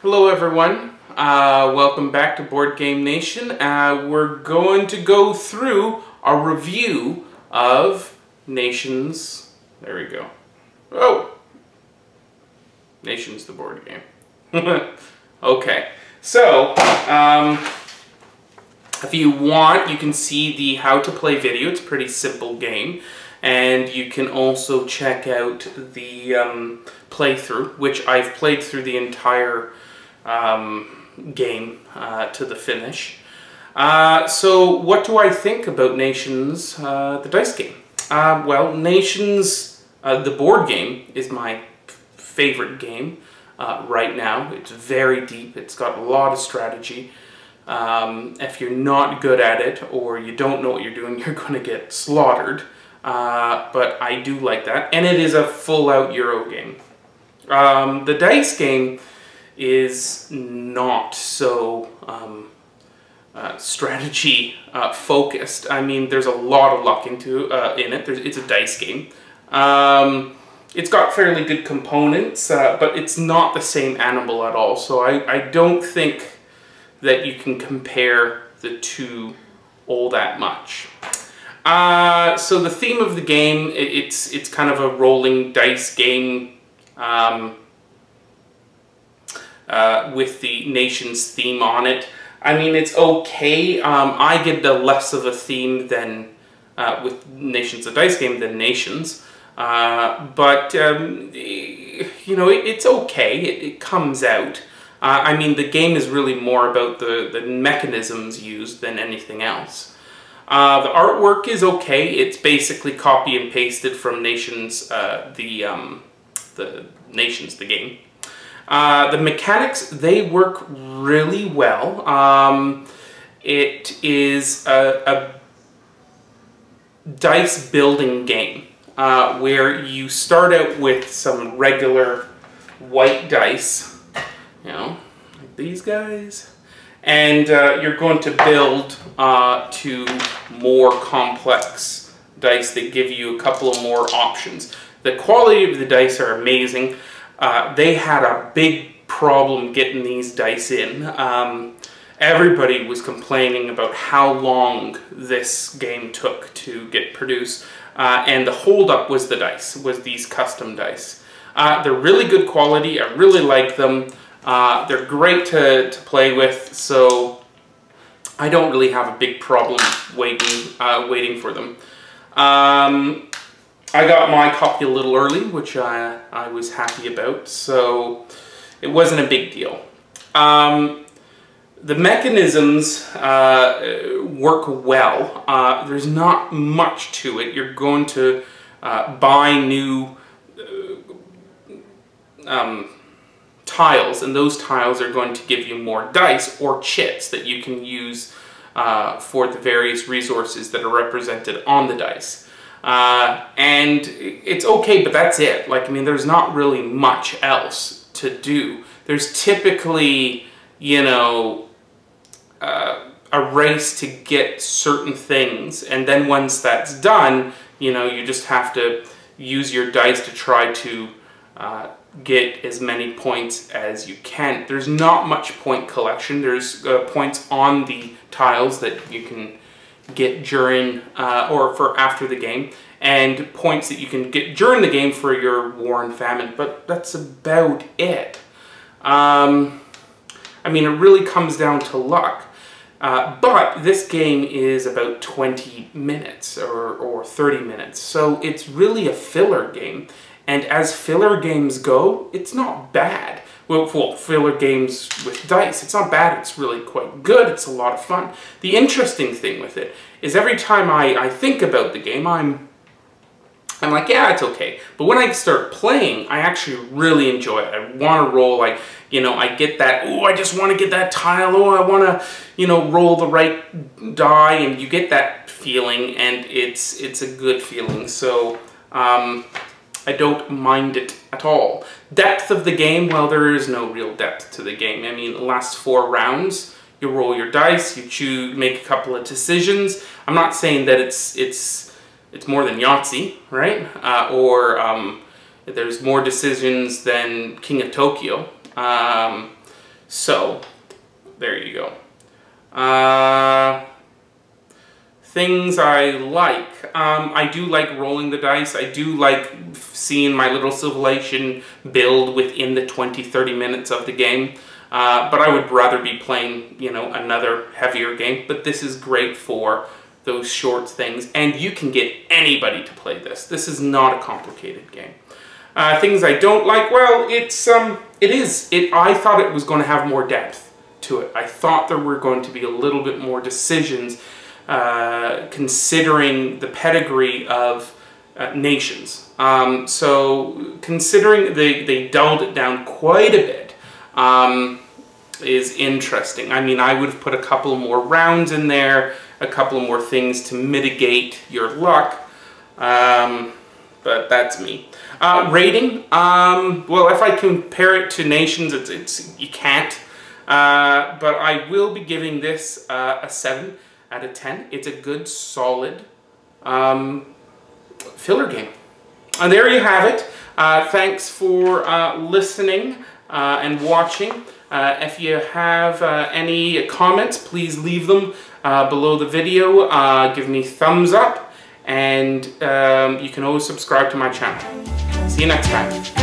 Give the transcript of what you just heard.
Hello everyone, welcome back to Board Game Nation. We're going to go through a review of Nations, there we go. Oh! Nations the board game. Okay, so, if you want, you can see the how to play video. It's a pretty simple game. And you can also check out the playthrough, which I've played through the entire game to the finish. So what do I think about Nations, the dice game? Well, Nations, the board game, is my favorite game right now. It's very deep. It's got a lot of strategy. If you're not good at it or you don't know what you're doing, you're going to get slaughtered. But I do like that, and it is a full-out Euro game. The dice game is not so strategy focused. I mean, there's a lot of luck in it. It's a dice game. It's got fairly good components, but it's not the same animal at all. So I don't think that you can compare the two all that much. So the theme of the game, it's kind of a rolling dice game with the Nations theme on it. I mean, it's okay. I get the less of a theme than with Nations, a dice game, than Nations. But you know, it's okay. It comes out. I mean, the game is really more about the mechanisms used than anything else. The artwork is okay. It's basically copy and pasted from Nations, the Nations, the game. The mechanics, they work really well. It is a dice building game where you start out with some regular white dice, you know, like these guys. And you're going to build to more complex dice that give you a couple of more options. The quality of the dice are amazing. They had a big problem getting these dice in. Everybody was complaining about how long this game took to get produced. And the holdup was the dice, was these custom dice. They're really good quality. I really like them. They're great to play with, so I don't really have a big problem waiting for them. I got my copy a little early, which I was happy about, so it wasn't a big deal. The mechanisms work well. There's not much to it. You're going to buy new tiles, and those tiles are going to give you more dice or chits that you can use for the various resources that are represented on the dice. And it's okay, but that's it. Like, I mean, there's not really much else to do. There's typically, you know, a race to get certain things, and then once that's done, you know, you just have to use your dice to try to get as many points as you can. There's not much point collection. There's points on the tiles that you can get during or for after the game, and points that you can get during the game for your war and famine, but that's about it. I mean, it really comes down to luck. But this game is about 20 minutes or 30 minutes, so it's really a filler game. And as filler games go, it's not bad. Well, filler games with dice, it's not bad. It's really quite good. It's a lot of fun. The interesting thing with it is every time I think about the game, I'm like, yeah, it's okay. But when I start playing, I actually really enjoy it. I want to roll, like, you know, I get that, oh, I just want to get that tile, oh, I want to, you know, roll the right die, and you get that feeling, and it's a good feeling. So, I don't mind it at all. Depth of the game, well, there is no real depth to the game. I mean, the last 4 rounds, you roll your dice, you choose, make a couple of decisions. I'm not saying that it's more than Yahtzee, right? There's more decisions than King of Tokyo. So, there you go. Things I like. I do like rolling the dice. I do like seeing my little civilization build within the 20-30 minutes of the game. But I would rather be playing, you know, another heavier game. But this is great for those short things. And you can get anybody to play this. This is not a complicated game. Things I don't like, well, I thought it was going to have more depth to it. I thought there were going to be a little bit more decisions considering the pedigree of nations. So considering they dulled it down quite a bit is interesting. I mean, I would have put a couple more rounds in there, a couple more things to mitigate your luck, but that's me. Rating, well, if I compare it to nations, you can't, but I will be giving this a 7 out of 10. It's a good, solid filler game. And there you have it. Thanks for listening and watching. If you have any comments, please leave them below the video. Give me thumbs up, and you can always subscribe to my channel. See you next time.